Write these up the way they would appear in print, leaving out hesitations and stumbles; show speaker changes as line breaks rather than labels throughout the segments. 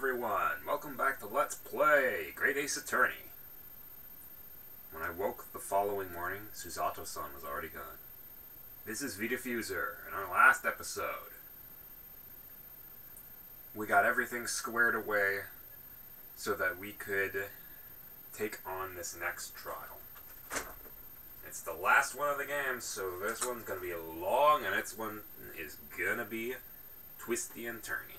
everyone! Welcome back to Let's Play Great Ace Attorney. When I woke the following morning, Susato-san was already gone. This is V-Diffuser. In our last episode, we got everything squared away so that we could take on this next trial. It's the last one of the game, so this one's going to be long, and this one is going to be twisty and turny.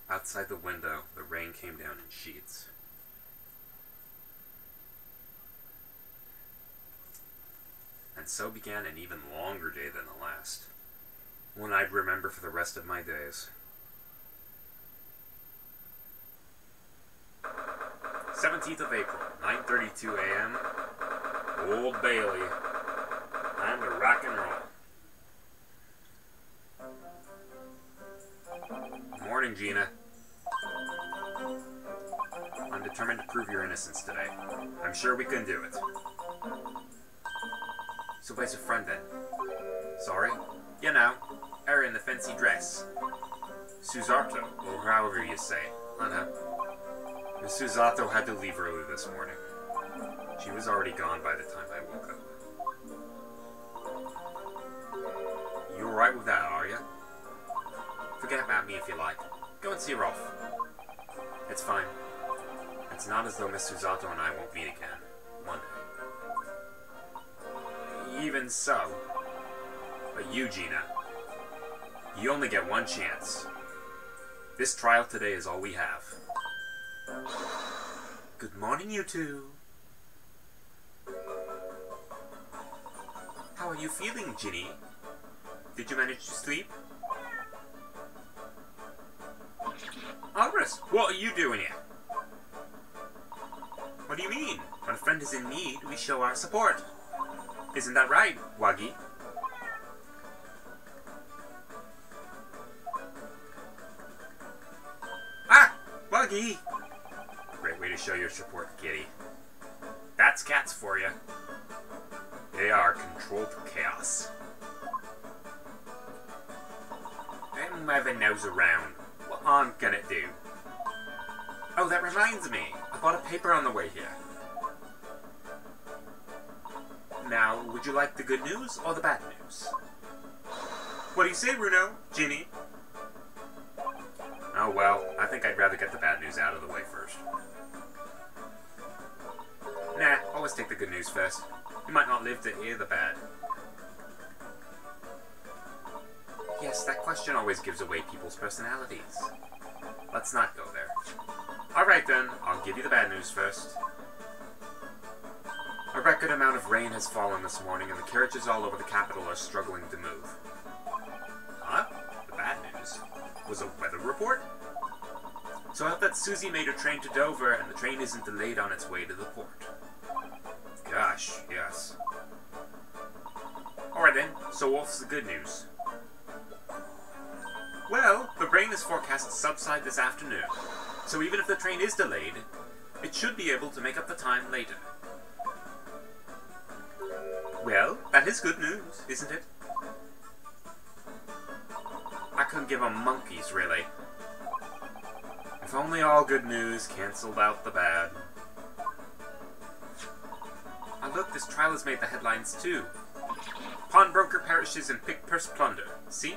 Outside the window, the rain came down in sheets. And so began an even longer day than the last, one I'd remember for the rest of my days. 17th of April, 9:32 a.m., Old Bailey. Time to rock and roll. Morning, Gina. I'm determined to prove your innocence today. I'm sure we can do it. So where's your friend then? Sorry? You know, her in the fancy dress. Susato, or however you say. I know. Miss Susato had to leave early this morning. She was already gone by the time I woke up. You alright with that, are you? Forget about me if you like. Go and see her off. It's fine. It's not as though Miss Susato and I won't meet again. One day. Even so. But you, Gina. You only get one chance. This trial today is all we have. Good morning, you two. How are you feeling, Ginny? Did you manage to sleep? Iris, what are you doing here? What do you mean? When a friend is in need, we show our support. Isn't that right, Wagi? Ah! Wagi! Great way to show your support, kitty. That's cats for you. They are controlled chaos. I'm moving those around. What harm can it do? Oh, that reminds me. I bought a paper on the way here. Now, would you like the good news or the bad news? What do you say, Runo? Ginny? Oh, well, I think I'd rather get the bad news out of the way first. Nah, always take the good news first. You might not live to hear the bad. Yes, that question always gives away people's personalities. Let's not go there. Alright then, I'll give you the bad news first. A record amount of rain has fallen this morning, and the carriages all over the capital are struggling to move. Huh? The bad news? Was a weather report? So I hope that Susie made her train to Dover, and the train isn't delayed on its way to the port. Gosh, yes. Alright then, so what's the good news? Well, the rain is forecast to subside this afternoon, so even if the train is delayed, it should be able to make up the time later. Well, that is good news, isn't it? I couldn't give a monkey's, really. If only all good news cancelled out the bad. Ah, look, this trial has made the headlines too. Pawnbroker perishes in pick-purse plunder. See?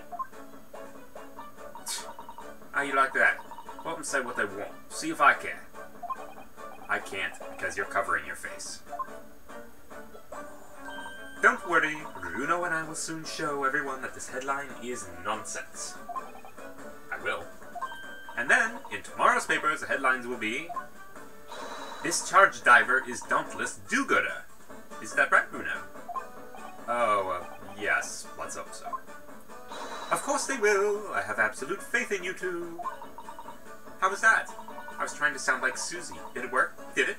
How you like that? Let them say what they want. See if I can. I can't, because you're covering your face. Don't worry, Runo and I will soon show everyone that this headline is nonsense. I will. And then, in tomorrow's papers, the headlines will be... Discharge diver is dauntless do-gooder. Is that right, Runo? Oh, yes, let's hope so. Of course they will. I have absolute faith in you two. How was that? I was trying to sound like Susie. Did it work? Did it?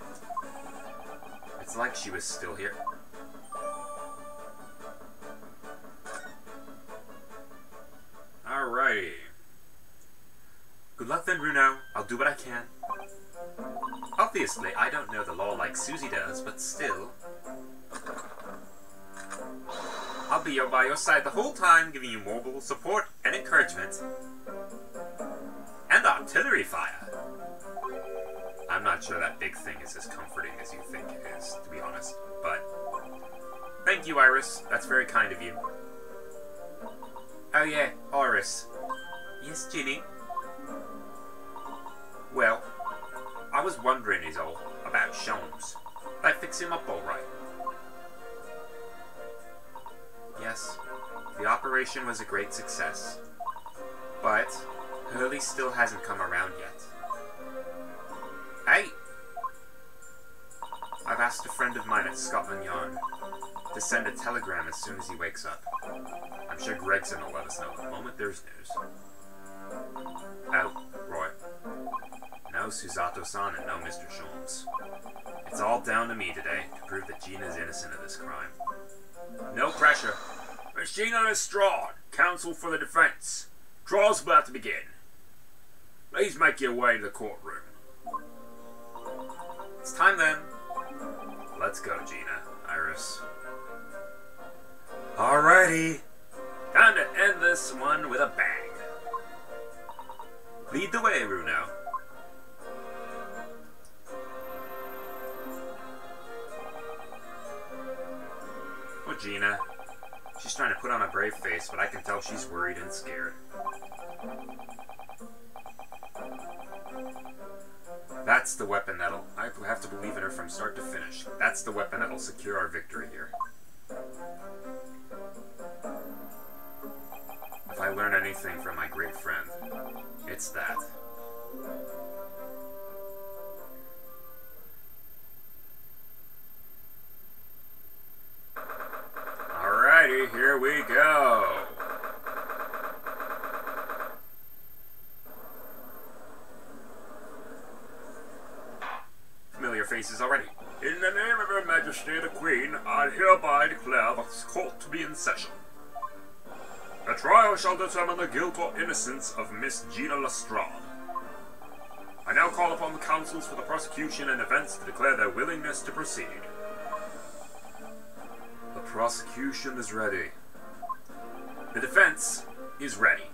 It's like she was still here. Alrighty. Good luck then, Runo. I'll do what I can. Obviously, I don't know the law like Susie does, but still... I'll I'll be by your side the whole time, giving you moral support and encouragement. And artillery fire. I'm not sure that big thing is as comforting as you think it is, to be honest. But thank you, Iris. That's very kind of you. Oh yeah, Iris. Yes, Ginny? Well, I was wondering is all about Sholmes. Did I fix him up all right? Yes, the operation was a great success. But Hurley still hasn't come around yet. Hey! I've asked a friend of mine at Scotland Yard to send a telegram as soon as he wakes up. I'm sure Gregson will let us know the moment there's news. Oh, Roy. No Susato-san and no Mr. Sholmes. It's all down to me today to prove that Gina's innocent of this crime. No pressure. Miss Gina Lestrade, counsel for the defense. Trial's about to begin. Please make your way to the courtroom. It's time then. Let's go, Gina, Iris. Alrighty. Time to end this one with a bang. Lead the way, Runo. Oh, Gina. She's trying to put on a brave face, but I can tell she's worried and scared. That's the weapon that'll... I have to believe in her from start to finish. That's the weapon that'll secure our victory here. If I learn anything from my great friend, it's that. Alrighty, here we go. Familiar faces already. In the name of Her Majesty the Queen, I hereby declare this court to be in session. The trial shall determine the guilt or innocence of Miss Gina Lestrade. I now call upon the counsels for the prosecution and defense to declare their willingness to proceed. The prosecution is ready. The defense is ready.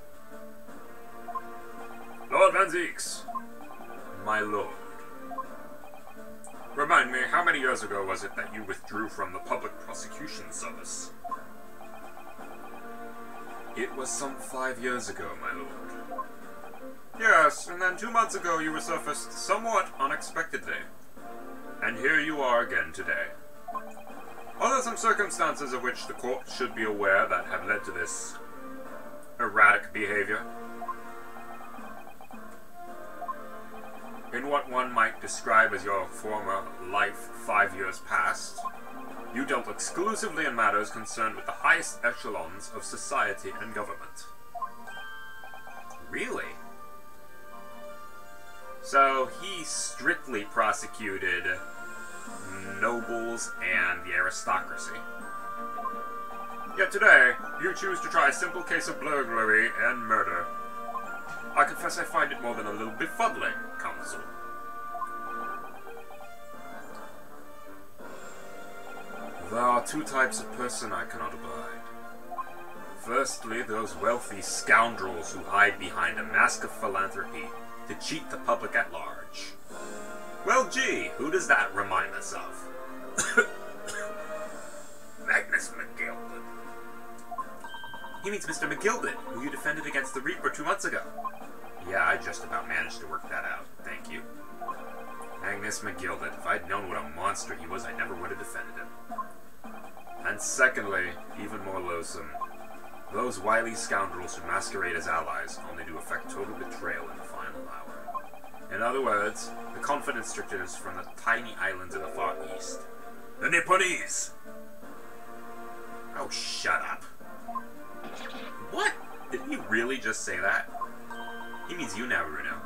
Lord Van Zieks. My lord. Remind me, how many years ago was it that you withdrew from the public prosecution service? It was some 5 years ago, my lord. Yes, and then 2 months ago you resurfaced somewhat unexpectedly. And here you are again today. Are there some circumstances of which the court should be aware that have led to this erratic behavior? In what one might describe as your former life 5 years past, you dealt exclusively in matters concerned with the highest echelons of society and government. Really? So he strictly prosecuted nobles and the aristocracy. Yet today, you choose to try a simple case of burglary and murder. I confess I find it more than a little befuddling, counsel. There are 2 types of person I cannot abide. Firstly, those wealthy scoundrels who hide behind a mask of philanthropy to cheat the public at large. Well, gee, who does that remind us of? Magnus McGilded. He means Mr. McGilded, who you defended against the Reaper 2 months ago. Yeah, I just about managed to work that out. Thank you. Magnus McGilded. If I'd known what a monster he was, I never would have defended him. And secondly, even more loathsome, those wily scoundrels who masquerade as allies only to effect total betrayal in the final hour. In other words, the confidence stricters from the tiny islands in the far east. The Nipponese! Oh, shut up. What? Did he really just say that? He means you now, Runo.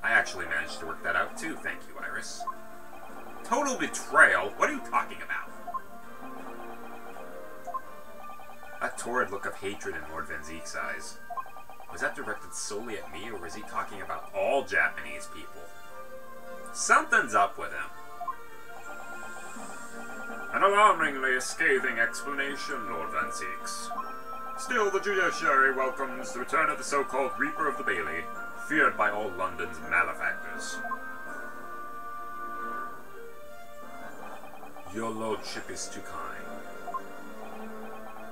I actually managed to work that out too, thank you, Iris. Total betrayal? What are you talking about? That torrid look of hatred in Lord Van Ziek's eyes. Was that directed solely at me, or was he talking about all Japanese people? Something's up with him. An alarmingly scathing explanation, Lord Van Zieks. Still, the judiciary welcomes the return of the so-called Reaper of the Bailey, feared by all London's malefactors. Your lordship is too kind.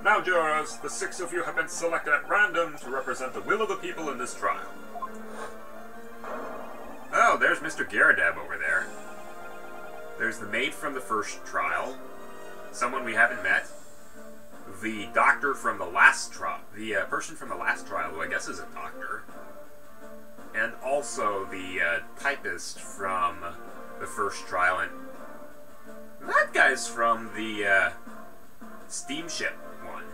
Now, jurors, the 6 of you have been selected at random to represent the will of the people in this trial. Oh, there's Mr. Garadeb over there. There's the maid from the first trial, someone we haven't met, the doctor from the last trial, the person from the last trial, who I guess is a doctor, and also the typist from the first trial, and that guy's from the steamship one.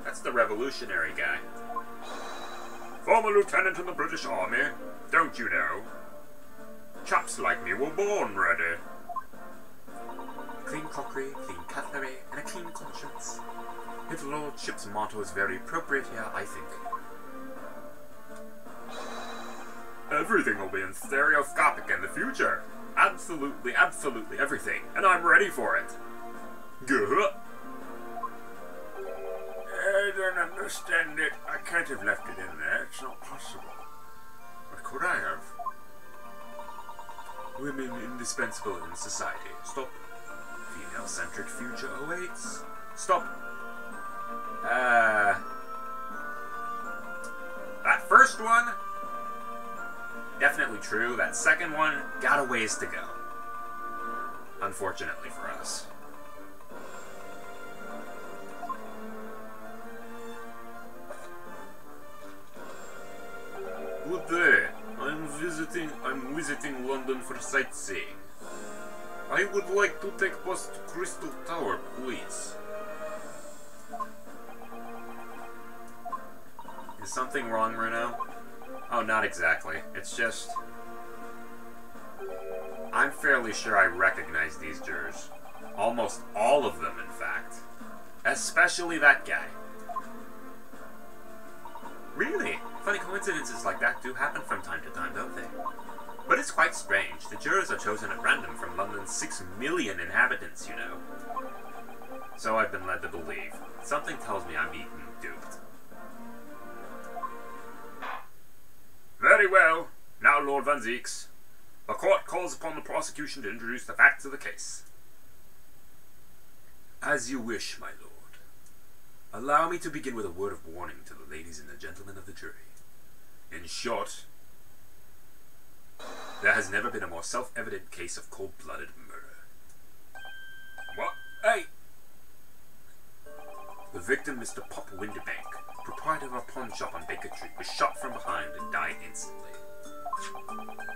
That's the revolutionary guy. Former lieutenant in the British Army, don't you know? Chaps like me were born ready. Clean crockery, clean cutlery, and a clean conscience. His lordship's motto is very appropriate here, I think. Everything will be in stereoscopic in the future. Absolutely, absolutely everything. And I'm ready for it. Gah! I don't understand it. I can't have left it in there. It's not possible. What could I have? Women indispensable in society. Stop. Female-centric future awaits. Stop. That first one, definitely true. That second one, got a ways to go. Unfortunately for us. Good day. I'm visiting London for sightseeing. I would like to take bus to Crystal Tower, please. Is something wrong, Bruno? Oh, not exactly. It's just... I'm fairly sure I recognize these jurors. Almost all of them, in fact. Especially that guy. Really? Funny coincidences like that do happen from time to time, don't they? But it's quite strange. The jurors are chosen at random from London's 6 million inhabitants, you know. So I've been led to believe. Something tells me I'm being duped. Very well. Now, Lord Van Zieks, the court calls upon the prosecution to introduce the facts of the case. As you wish, my lord. Allow me to begin with a word of warning to the ladies and the gentlemen of the jury. In short, there has never been a more self-evident case of cold-blooded murder. What? Hey! The victim, Mr. Pop Winterbank, proprietor of a pawn shop on Baker Street, was shot from behind and died instantly.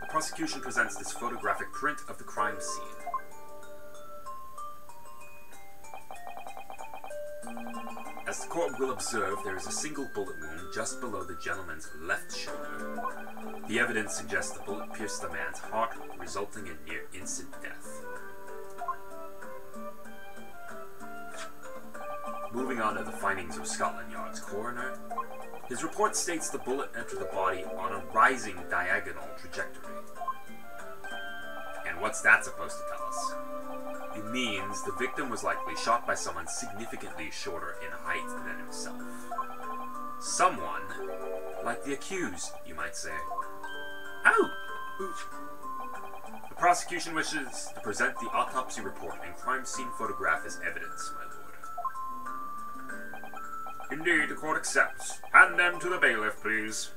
The prosecution presents this photographic print of the crime scene. As the court will observe, there is a single bullet wound just below the gentleman's left shoulder. The evidence suggests the bullet pierced the man's heart, resulting in near-instant death. Moving on to the findings of Scotland Yard's coroner, his report states the bullet entered the body on a rising diagonal trajectory. And what's that supposed to tell us? It means the victim was likely shot by someone significantly shorter in height than himself. Someone like the accused, you might say. Oh! The prosecution wishes to present the autopsy report and crime scene photograph as evidence, my lord. Indeed, the court accepts. Hand them to the bailiff, please.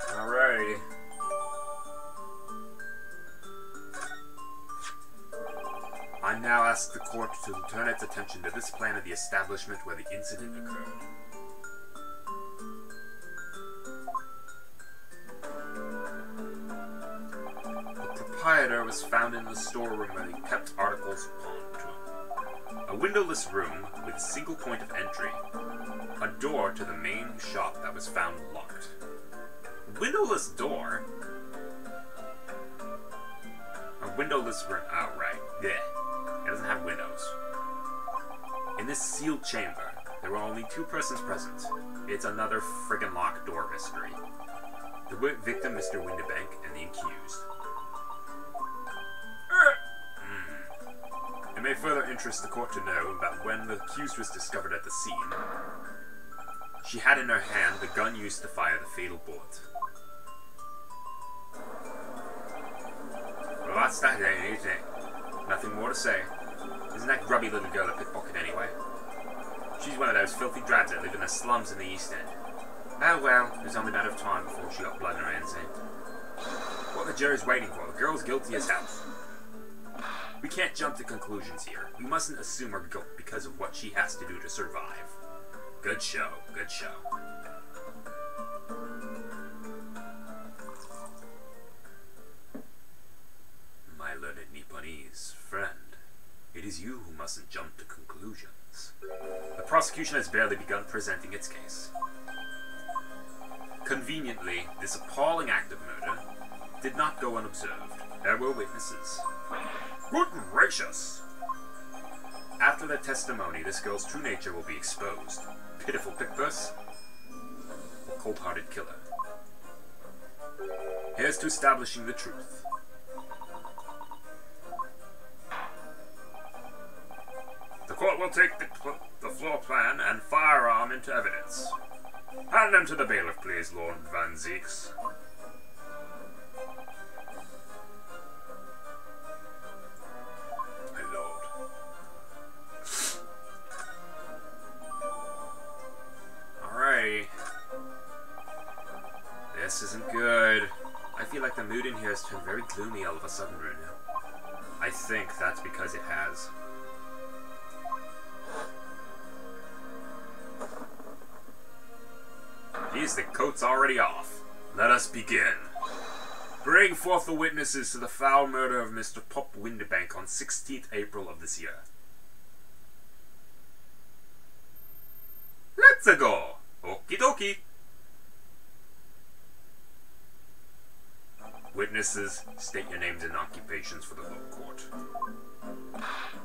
Alrighty. I now ask the court to turn its attention to this plan of the establishment where the incident occurred. The proprietor was found in the storeroom where he kept articles pawned to him. A windowless room with a single point of entry. A door to the main shop that was found locked. Windowless door? A windowless room. Oh, right. Yeah. It doesn't have windows. In this sealed chamber, there were only 2 persons present. It's another friggin' locked door mystery. The victim, Mr. Winterbank, and the accused. may further interest the court to know that when the accused was discovered at the scene, she had in her hand the gun used to fire the fatal bullet. Well, that's that, ain't it? Nothing more to say. Isn't that grubby little girl a pickpocket anyway? She's one of those filthy drags that live in the slums in the East End. Oh well, it was only a matter of time before she got blood in her hands, eh? What the jury's waiting for, the girl's guilty as hell. We can't jump to conclusions here. We mustn't assume her guilt because of what she has to do to survive. Good show, good show. My learned Nipponese friend, it is you who mustn't jump to conclusions. The prosecution has barely begun presenting its case. Conveniently, this appalling act of murder did not go unobserved. There were witnesses. Good gracious! After their testimony, this girl's true nature will be exposed. Pitiful pickpurse, or cold-hearted killer. Here's to establishing the truth. The court will take the floor plan and firearm into evidence. Hand them to the bailiff, please, Lord Van Zeeks. My lord. Alrighty. This isn't good. I feel like the mood in here has turned very gloomy all of a sudden right now. I think that's because it has. Geez, the coat's already off. Let us begin. Bring forth the witnesses to the foul murder of Mr. Pop Windibank on 16th April of this year. Let's go! Okie dokie! Witnesses, state your names and occupations for the lower court.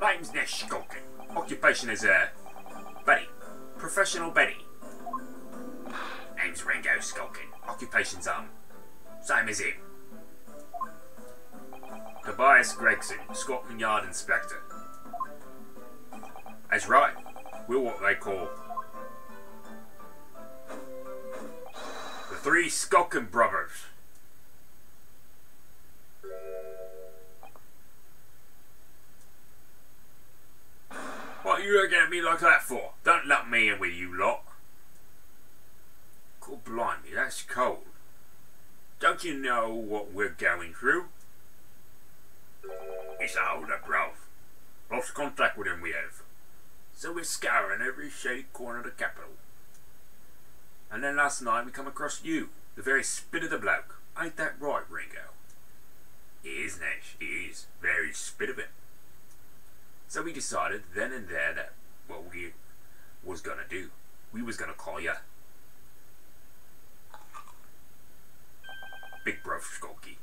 Name's Nesh Skulkin. Occupation is, Betty. Professional Betty. Name's Ringo Skulkin. Occupation's, same as him. Tobias Gregson, Scotland Yard Inspector. That's right. We're what they call the Three Skulkin Brothers. What are you looking at me like that for? Don't let me in with you lot. God blimey, that's cold. Don't you know what we're going through? It's a hold-up, Ralph. Lost contact with him we have. So we're scouring every shady corner of the capital. And then last night we come across you, the very spit of the bloke. Ain't that right, Ringo? It is, Nash, it is. Very spit of it. So we decided then and there that what we was gonna do. We was gonna call ya Big Bro Skulky.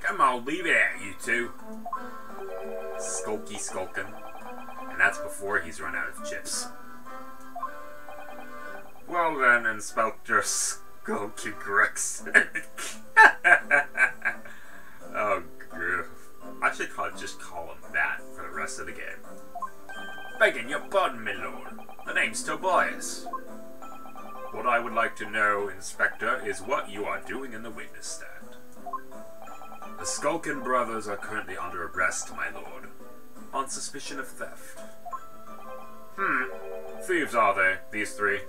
Come on, leave it out, you two. Skulky Skulkin. And that's before he's run out of chips. Well then, Inspector Skulky Gregson. Oh, good. I should just call him that for the rest of the game. Begging your pardon, my lord. The name's Tobias. What I would like to know, Inspector, is what you are doing in the witness stand. The Skulkin brothers are currently under arrest, my lord, on suspicion of theft. Thieves are they, these three?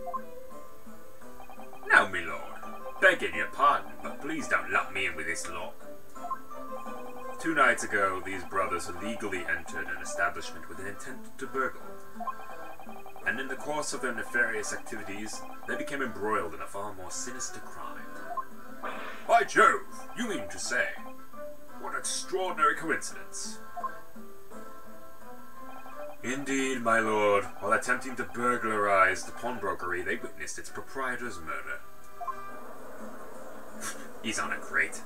No, my lord. Begging your pardon, but please don't lump me in with this lot. 2 nights ago, these brothers illegally entered an establishment with an intent to burgle. And in the course of their nefarious activities, they became embroiled in a far more sinister crime. By Jove, you mean to say? What extraordinary coincidence. Indeed, my lord. While attempting to burglarize the pawnbrokery, they witnessed its proprietor's murder. He's on a crate.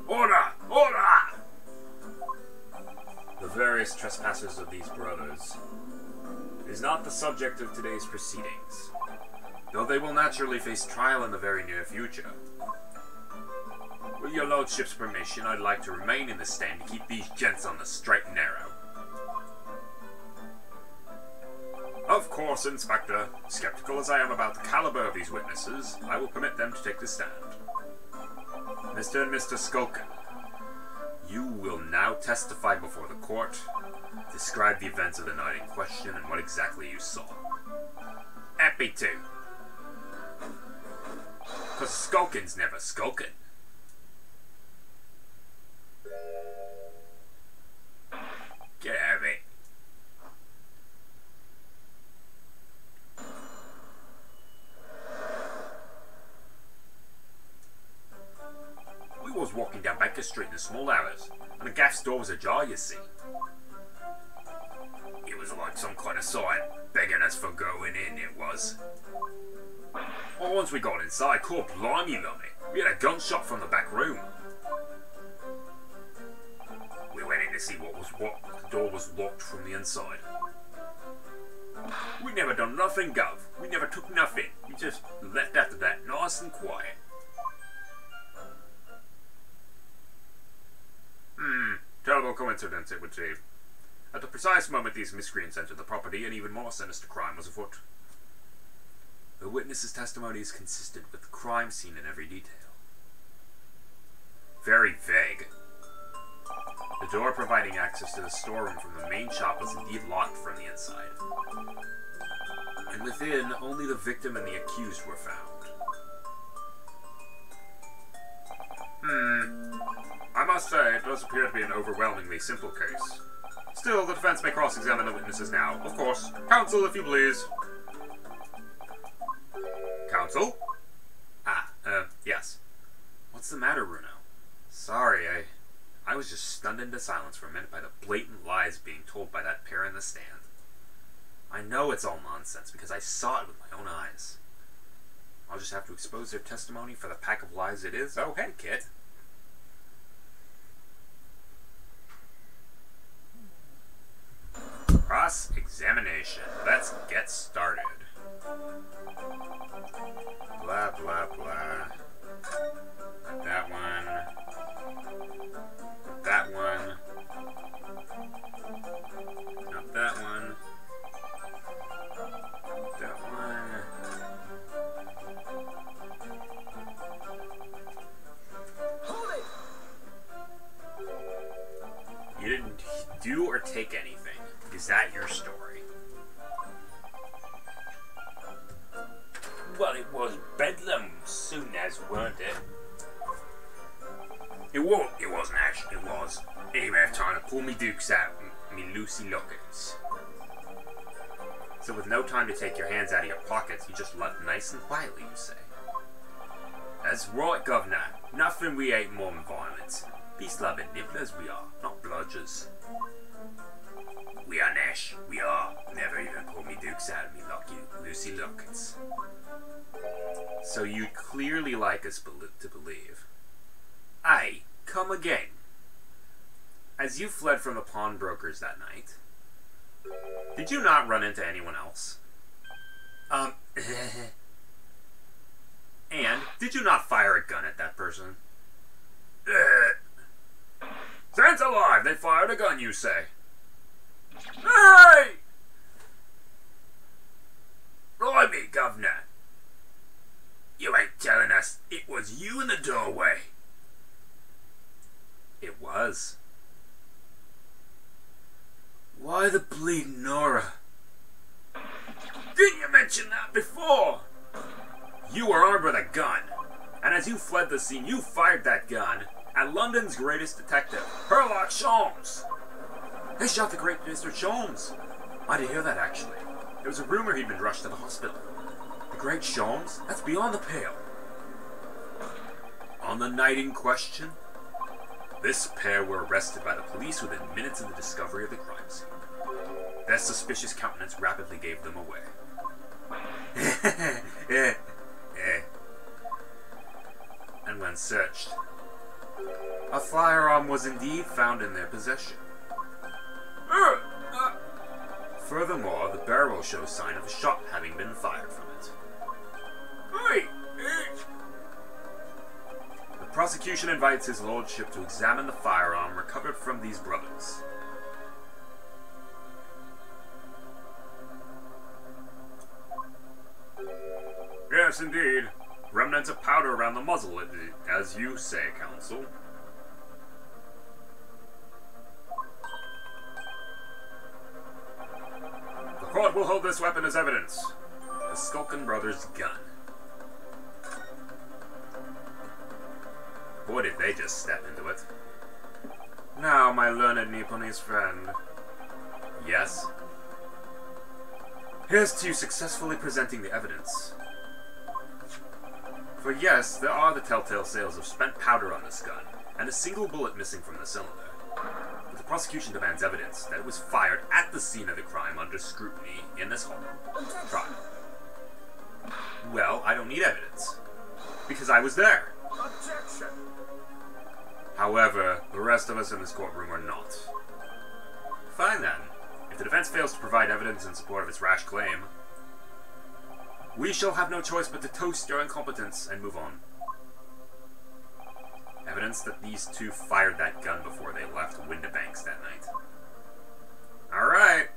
Order! Order! The various trespassers of these brothers is not the subject of today's proceedings, though they will naturally face trial in the very near future. With your lordship's permission, I'd like to remain in the stand to keep these gents on the straight and narrow. Of course, Inspector. Skeptical as I am about the caliber of these witnesses, I will permit them to take the stand. Mr. and Mr. Skulkin, you will now testify before the court. Describe the events of the night in question and what exactly you saw. Happy to. Cause Skulkin's never skulkin'. Get out of it. We was walking down Baker Street in the small hours, and the gaff's door was ajar, you see. It was like some kind of sign, begging us for going in, it was. Well, once we got inside, caught blimey lummy, we had a gunshot from the back room. We went in to see what. The door was locked from the inside. We never done nothing, Gov. We never took nothing. We just left after that, nice and quiet. Terrible coincidence it would seem. At the precise moment these miscreants entered the property, an even more sinister crime was afoot. The witness's testimony is consistent with the crime scene in every detail. Very vague. The door providing access to the storeroom from the main shop was indeed locked from the inside. And within, only the victim and the accused were found. I must say, it does appear to be an overwhelmingly simple case. Still, the defense may cross-examine the witnesses now. Of course. Counsel, if you please. Counsel? Yes. What's the matter, Bruno? Sorry, I was just stunned into silence for a minute by the blatant lies being told by that pair in the stand. I know it's all nonsense because I saw it with my own eyes. I'll just have to expose their testimony for the pack of lies it is. Oh, hey, kid. Cross-examination. Let's get started. Blah, blah, blah. Not that one. Not that one. Not that one. That one. Hold it! You didn't do or take anything. Is that your story? Well, it was bedlam soon as, weren't it? It wasn't actually, it was. Anyway, I have time to pull me dukes out, me Lucy lockets. So with no time to take your hands out of your pockets, you just left nice and quietly, you say? That's right, Governor. Nothing we ain't more than violence. Peace-loving nibblers we are, not bludgers. We are, Nash. We are. Never even pull me dukes out of me Lucy lockets. So you'd clearly like us to believe. Aye, come again. As you fled from the pawnbrokers that night, did you not run into anyone else? And did you not fire a gun at that person? Sans alive, they fired a gun, you say? Hey! Blimey, Governor. You ain't telling us it was you in the doorway. It was. Why the bleeding Nora? Didn't you mention that before? You were armed with a gun, and as you fled the scene, you fired that gun at London's greatest detective, Sherlock Sholmes. They shot the great Mr. Sholmes. I did hear that, actually. There was a rumor he'd been rushed to the hospital. The great Sholmes? That's beyond the pale. On the night in question, this pair were arrested by the police within minutes of the discovery of the crime scene. Their suspicious countenance rapidly gave them away. And when searched, a firearm was indeed found in their possession. Furthermore, the barrel shows sign of a shot having been fired from it. The prosecution invites his lordship to examine the firearm recovered from these brothers. Yes, indeed. Remnants of powder around the muzzle, as you say, counsel. The court will hold this weapon as evidence. The Skulkin brothers' gun. Boy, did they just step into it. Now, my learned Nipponese friend. Yes? Here's to you successfully presenting the evidence. For yes, there are the telltale sales of spent powder on this gun, and a single bullet missing from the cylinder. But the prosecution demands evidence that it was fired at the scene of the crime under scrutiny in this hall. Trial. Well, I don't need evidence, because I was there. Objection! However, the rest of us in this courtroom are not. Fine then. If the defense fails to provide evidence in support of its rash claim, we shall have no choice but to toast your incompetence and move on. Evidence that these two fired that gun before they left Windibanks that night. Alright.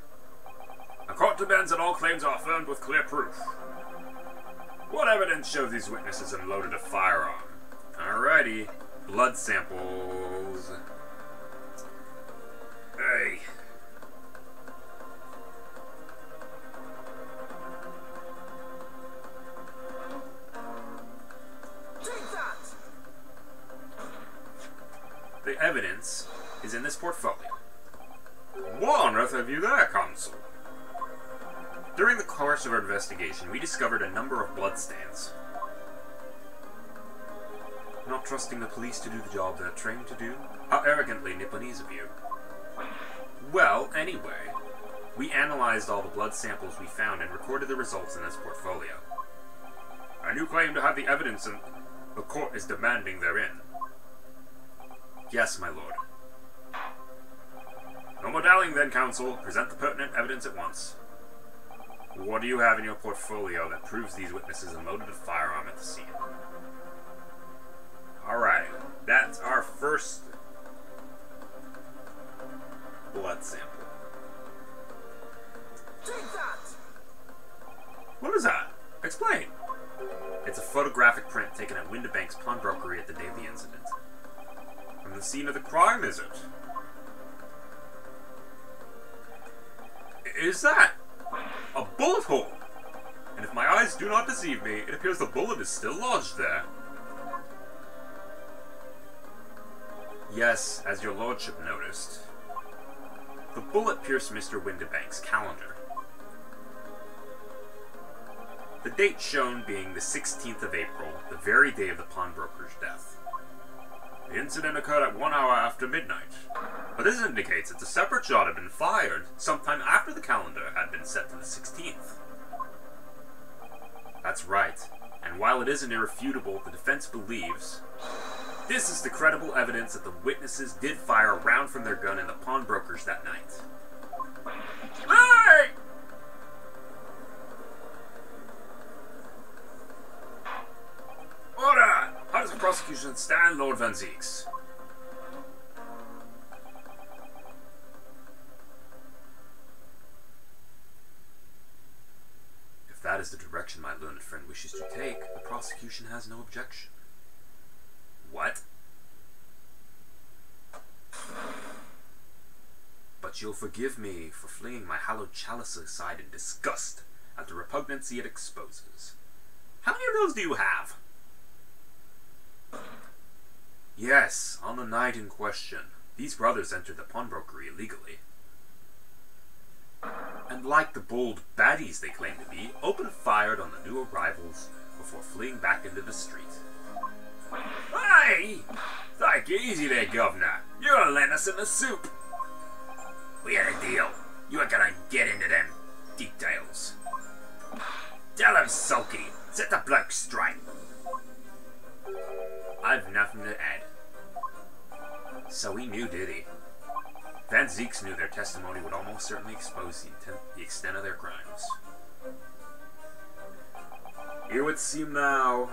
A court demands that all claims are affirmed with clear proof. What evidence shows these witnesses unloaded a firearm? Alrighty. Blood samples. Hey. The evidence is in this portfolio. What on earth have you there, Consul? During the course of our investigation, we discovered a number of bloodstains. Not trusting the police to do the job they're trained to do? How arrogantly Nipponese of you. Well, anyway, we analyzed all the blood samples we found and recorded the results in this portfolio. A new claim to have the evidence and the court is demanding therein. Yes, my lord. No more dallying then, counsel. Present the pertinent evidence at once. What do you have in your portfolio that proves these witnesses unloaded a firearm at the scene? Alright, that's our first blood sample. Take that! What is that? Explain. It's a photographic print taken at Windibank's pawnbrokery at the day of the incident. From the scene of the crime, is it? Is that a bullet hole? And if my eyes do not deceive me, it appears the bullet is still lodged there. Yes, as your lordship noticed, the bullet pierced Mr. Windibank's calendar. The date shown being the 16th of April, the very day of the pawnbroker's death. The incident occurred at 1 hour after midnight, but this indicates that a separate shot had been fired sometime after the calendar had been set to the 16th. That's right, and while it isn't irrefutable, the defense believes this is the credible evidence that the witnesses did fire a round from their gun in the pawnbrokers that night. Hey! Order! How does the prosecution stand, Lord Van Zieks? If that is the direction my learned friend wishes to take, the prosecution has no objection. What? But you'll forgive me for flinging my hallowed chalice aside in disgust at the repugnancy it exposes. How many of those do you have? Yes, on the night in question, these brothers entered the pawnbrokery illegally. And like the bold baddies they claim to be, opened fire on the new arrivals before fleeing back into the street. Hey! Take it easy there, Governor. You're gonna land us in the soup. We had a deal. You ain't gonna get into them details. Tell him, Sulky. Set the bloke straight. I've nothing to add. So he knew, did he? Van Zieks knew their testimony would almost certainly expose the extent of their crimes. It would seem now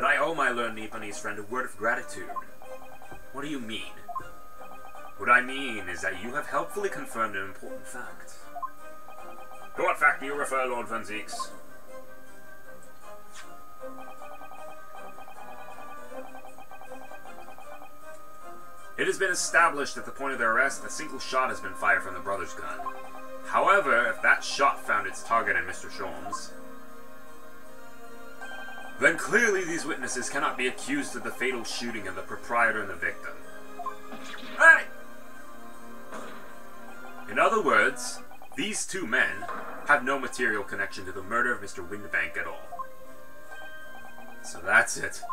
that I owe my learned Nipponese friend a word of gratitude. What do you mean? What I mean is that you have helpfully confirmed an important fact. To what fact do you refer, Lord Van Zieks? It has been established at the point of their arrest a single shot has been fired from the brother's gun. However, if that shot found its target in Mr. Sholmes, then clearly these witnesses cannot be accused of the fatal shooting of the proprietor and the victim. Hey! In other words, these two men have no material connection to the murder of Mr. Windibank at all. So that's it.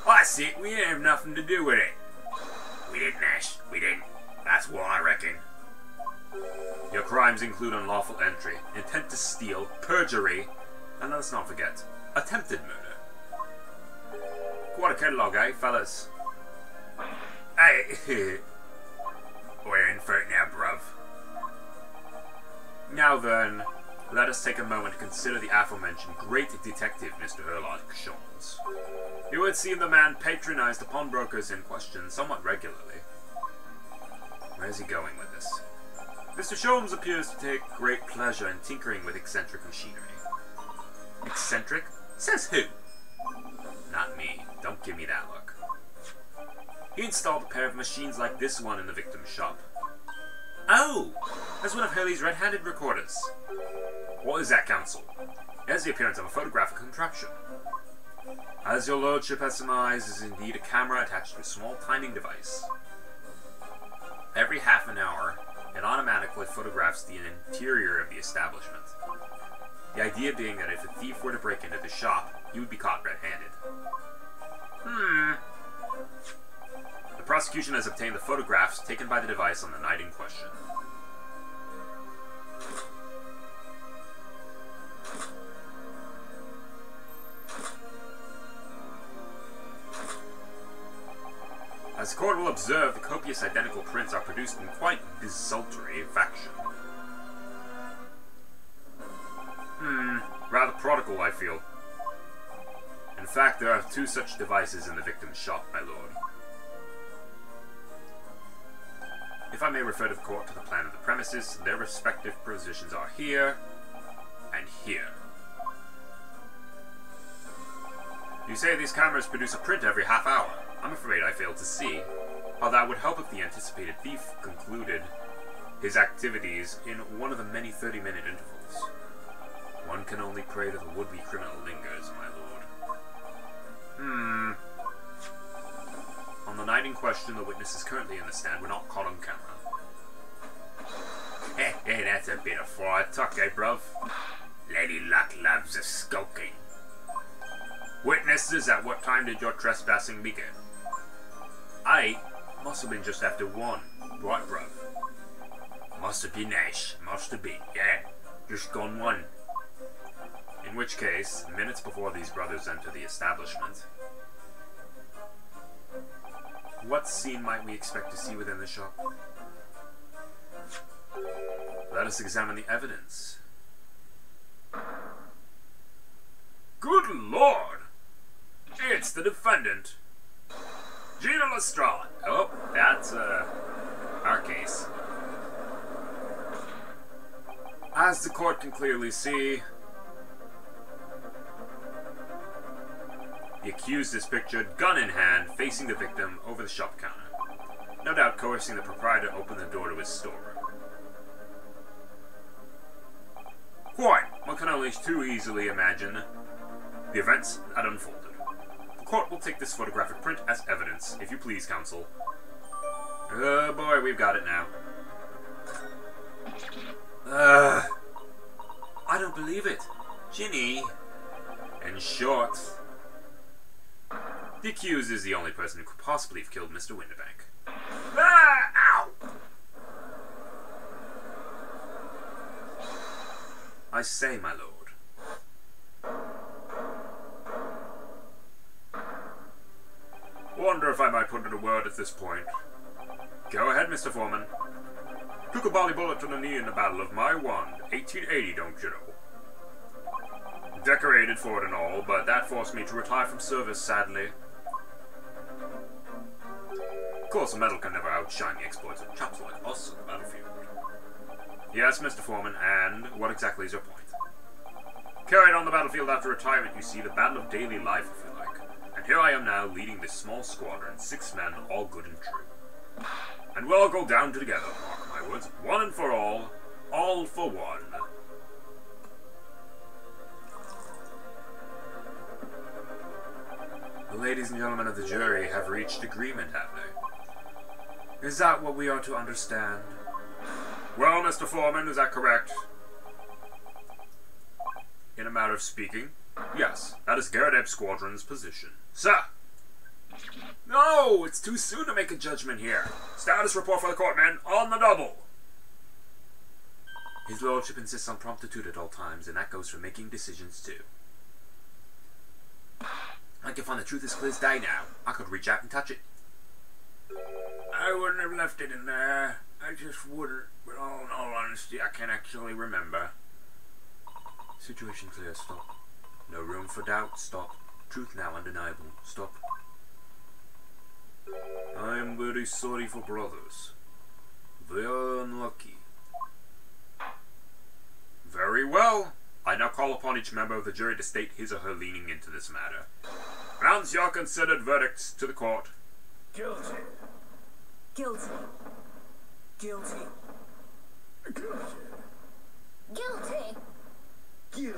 I see. We didn't have nothing to do with it. We didn't, Ash. We didn't. That's what I reckon. Your crimes include unlawful entry, intent to steal, perjury, and let's not forget, attempted murder. Quite a catalogue, eh, fellas? Hey, we're in for it now, bruv. Now then, let us take a moment to consider the aforementioned great detective, Mr. Herlock Sholmes. You would see the man patronized the pawnbrokers in question somewhat regularly. Where's he going with this? Mr. Sholmes appears to take great pleasure in tinkering with eccentric machinery. Eccentric? Says who? Not me. Don't give me that look. He installed a pair of machines like this one in the victim's shop. Oh! That's one of Hurley's red-handed recorders. What is that, counsel? It has the appearance of a photographic contraption. As your lordship has surmised, is indeed a camera attached to a small timing device. Every half an hour, it automatically photographs the interior of the establishment. The idea being that if a thief were to break into the shop, he would be caught red-handed. The prosecution has obtained the photographs taken by the device on the night in question. As the court will observe, the copious identical prints are produced in quite desultory fashion. Rather prodigal, I feel. In fact, there are 2 such devices in the victim's shop, my lord. If I may refer to the court to the plan of the premises, their respective positions are here and here. You say these cameras produce a print every half hour. I'm afraid I fail to see how that would help if the anticipated thief concluded his activities in one of the many 30-minute intervals. One can only pray that the would-be criminal lingers, my lord. On the night in question, the witnesses currently in the stand were not caught on camera. Hey, that's a bit of fraud talk, eh, bruv? Lady Luck loves a skulking. Witnesses, at what time did your trespassing begin? Must have been just after 1. Right, bruv? Must have been, Ash. Must have been, yeah. Just gone 1. In which case, minutes before these brothers enter the establishment, what scene might we expect to see within the shop? Let us examine the evidence. Good lord! It's the defendant, Gina Lestrade. Oh, that's, our case. As the court can clearly see, the accused is pictured, gun in hand, facing the victim over the shop counter, no doubt coercing the proprietor to open the door to his storeroom. Quite, one can only too easily imagine the events that unfolded. The court will take this photographic print as evidence, if you please, counsel. Oh boy, we've got it now. I don't believe it. Ginny. In short, the accused is the only person who could possibly have killed Mr. Windibank. Ow! I say, my lord. Wonder if I might put in a word at this point. Go ahead, Mr. Foreman. Took a bally bullet to the knee in the Battle of My Wand, 1880, don't you know? Decorated for it and all, but that forced me to retire from service, sadly. Of course, a medal can never outshine the exploits of chaps like us on the battlefield. Yes, Mr. Foreman, and what exactly is your point? Carried on the battlefield after retirement, you see, the battle of daily life, if you like. And here I am now, leading this small squadron, 6 men, all good and true. And we'll all go down together, mark my words, one and for all for one. The ladies and gentlemen of the jury have reached agreement, have they? Is that what we are to understand? Well, Mr. Foreman, is that correct? In a matter of speaking, yes, that is Garrett Squadron's position. Sir! No! It's too soon to make a judgment here. Status report for the court, men, on the double! His lordship insists on promptitude at all times, and that goes for making decisions too. I can find the truth as clear as day now. I could reach out and touch it. I wouldn't have left it in there. I just wouldn't. But in all honesty, I can't actually remember. Situation clear, stop. No room for doubt, stop. Truth now undeniable, stop. I am very sorry for brothers. They are unlucky. Very well. I now call upon each member of the jury to state his or her leaning into this matter. Pronounce your considered verdicts to the court.
Guilty.
Guilty.
Guilty. Guilty.
Guilty.
Guilty.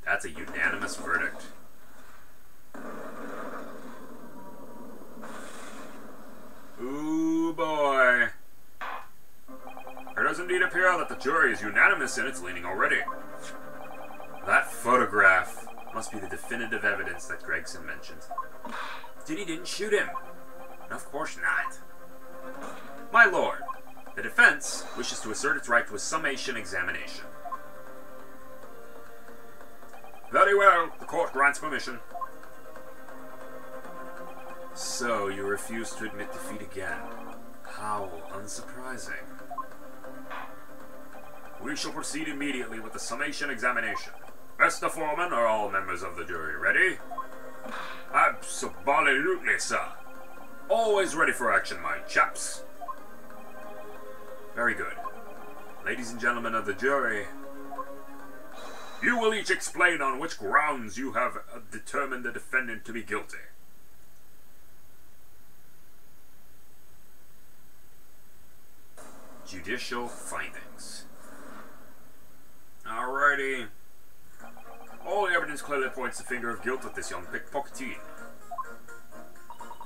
That's a unanimous verdict. Ooh boy. It does indeed appear that the jury is unanimous in its leaning already. That photograph must be the definitive evidence that Gregson mentioned. Diddy didn't shoot him. Of course not. My lord, the defense wishes to assert its right to a summation examination. Very well, the court grants permission. So, you refuse to admit defeat again. How unsurprising. We shall proceed immediately with the summation examination. Mr. Foreman, are all members of the jury ready? Absolutely, sir. Always ready for action, my chaps. Very good. Ladies and gentlemen of the jury, you will each explain on which grounds you have determined the defendant to be guilty. Judicial findings. Alrighty. All the evidence clearly points the finger of guilt at this young pickpocketeer.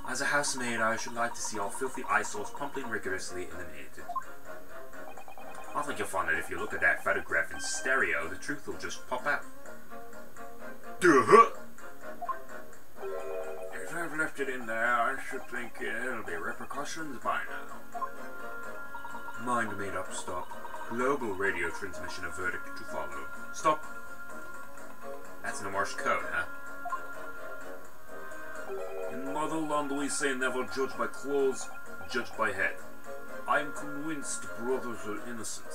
As a housemaid, I should like to see all filthy eyesores promptly and rigorously eliminated. I think you'll find that if you look at that photograph in stereo, the truth will just pop out. Duh! If I've left it in there, I should think it'll be repercussions by now. Mind made up, stop. Global radio transmission of verdict to follow. Stop. That's in Morse code, huh? In motherland we say never judge by clothes, judge by head. I am convinced brothers are innocent.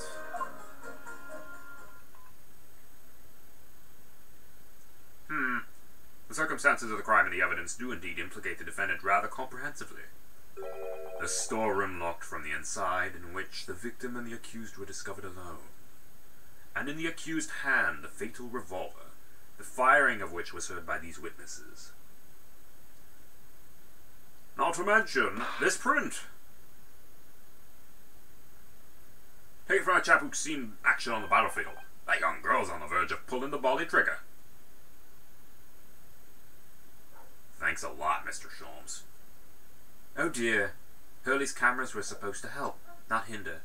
The circumstances of the crime and the evidence do indeed implicate the defendant rather comprehensively. A storeroom locked from the inside, in which the victim and the accused were discovered alone. And in the accused's hand the fatal revolver, the firing of which was heard by these witnesses. Not to mention this print. Take it from a chap who's seen action on the battlefield. That young girl's on the verge of pulling the bally trigger. Thanks a lot, Mr. Sholmes. Oh dear. Hurley's cameras were supposed to help, not hinder.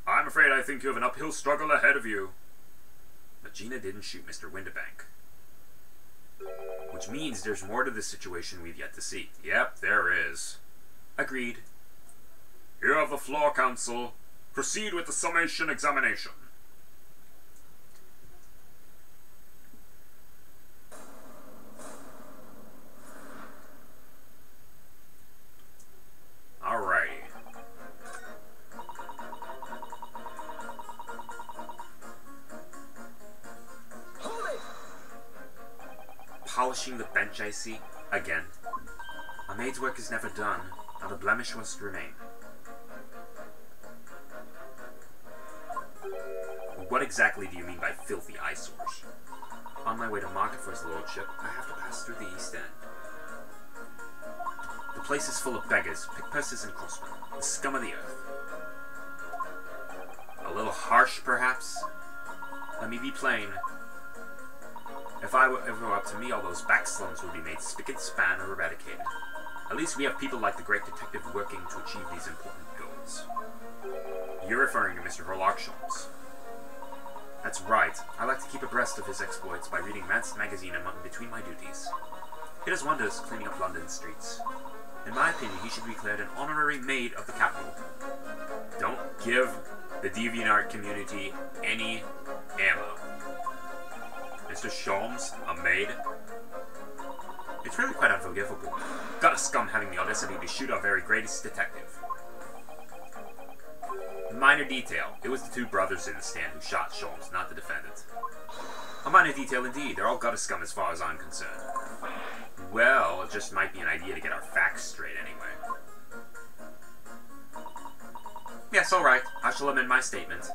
I'm afraid I think you have an uphill struggle ahead of you. But Gina didn't shoot Mr. Windibank. Which means there's more to this situation we've yet to see. Yep, there is. Agreed. You have the floor, counsel. Proceed with the summation examination. Alrighty. polishing the bench, I see. Again. A maid's work is never done, and a blemish must remain. What exactly do you mean by filthy eyesores? On my way to market for his lordship, I have to pass through the East End. The place is full of beggars, pickpurses and crossmen, the scum of the earth. A little harsh, perhaps? Let me be plain. If it were up to me, all those back slums would be made spick and span or eradicated. At least we have people like the great detective working to achieve these important goals. You're referring to Mr. Herlock Sholmes. That's right. I like to keep abreast of his exploits by reading Man's magazine between my duties. He does wonders cleaning up London streets. In my opinion, he should be declared an honorary maid of the capital. Don't give the DeviantArt community any ammo. Mr. Sholmes, a maid? It's really quite unforgivable. Got a scum having the audacity to shoot our very greatest detective. Minor detail. It was the two brothers in the stand who shot Sholmes, not the defendant. A minor detail indeed. They're all gutter scum as far as I'm concerned. Well, it just might be an idea to get our facts straight anyway. Yes, alright. I shall amend my statement.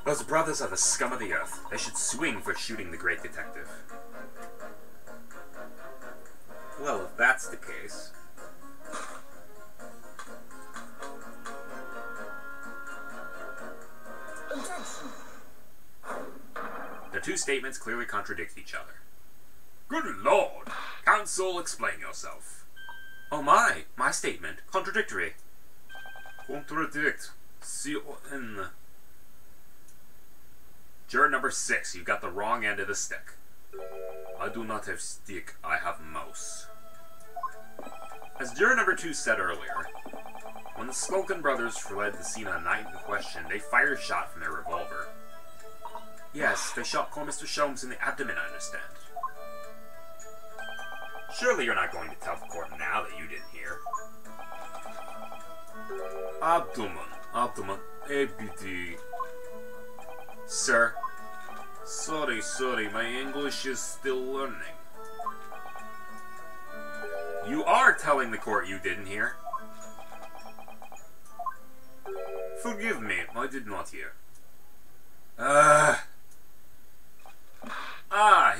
Those brothers are the scum of the earth. They should swing for shooting the great detective. Well, if that's the case...
Attention!
The two statements clearly contradict each other. Good lord! Counsel, explain yourself. Oh my statement. Contradictory. Contradict. C-O-N. Juror number 6, you got the wrong end of the stick. I do not have stick, I have mouse. As juror number 2 said earlier, when the Skulkin brothers fled the scene on the night in question, they fired a shot from their revolver. Yes, they shot poor Mr. Sholmes in the abdomen, I understand. Surely you're not going to tell the court now that you didn't hear. Abdomen, ABD. Sir. Sorry, my English is still learning. You are telling the court you didn't hear. Forgive me, I did not hear.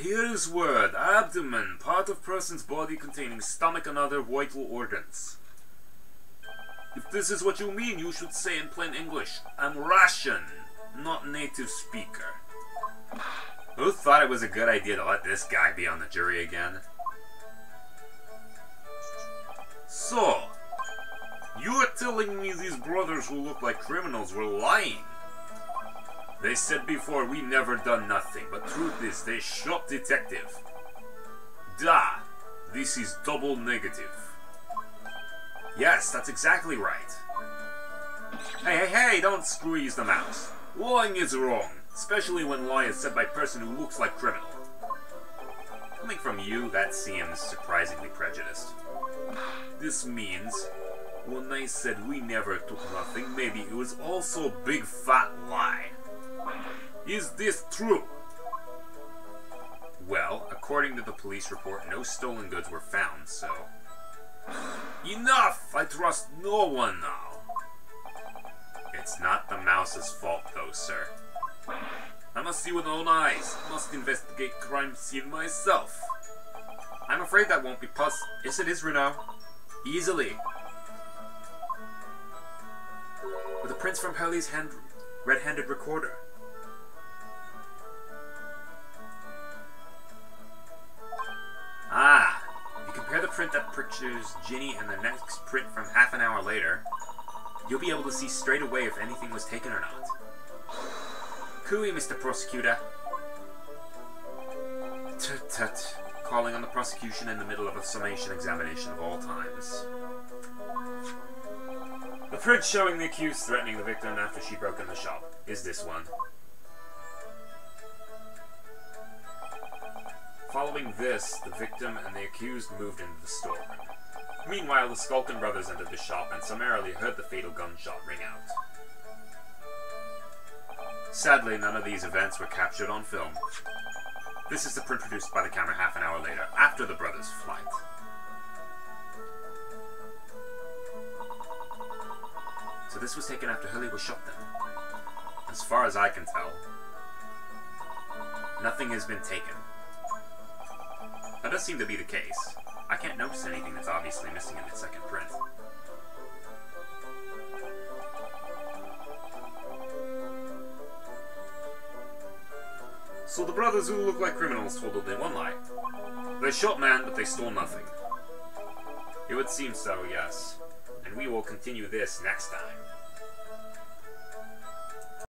Here is word. Abdomen, part of person's body containing stomach and other vital organs. If this is what you mean, you should say in plain English, I'm Russian, not native speaker. Who thought it was a good idea to let this guy be on the jury again? So, you are telling me these brothers who look like criminals were lying? They said before we never done nothing, but truth is they shot detective. Da, this is double negative. Yes, that's exactly right. Hey, don't squeeze the mouse. Lying is wrong, especially when lie is said by a person who looks like criminal. Coming from you, that seems surprisingly prejudiced. This means, when they said we never took nothing, maybe it was also a big fat lie. Is this true? Well, according to the police report, no stolen goods were found, so... Enough! I trust no one now. It's not the mouse's fault, though, sir. I must see with my own eyes. Must investigate crime scene myself. I'm afraid that won't be possible. Yes, it is, Renault. Easily. With the prints from Hurley's red-handed recorder. If you compare the print that pictures Ginny and the next print from half an hour later, you'll be able to see straight away if anything was taken or not. Cooey, Mr. Prosecutor. Tut-tut. Calling on the prosecution in the middle of a summation examination of all times. The print showing the accused threatening the victim after she broke in the shop is this one. Following this, the victim and the accused moved into the storeroom. Meanwhile, the Skulkin brothers entered the shop and summarily heard the fatal gunshot ring out. Sadly, none of these events were captured on film. This is the print produced by the camera half an hour later, after the brothers' flight. So this was taken after Hurley was shot then? As far as I can tell, nothing has been taken. That does seem to be the case. I can't notice anything that's obviously missing in the second print. So the brothers who look like criminals told only one lie. They shot man, but they stole nothing. It would seem so, yes. And we will continue this next time.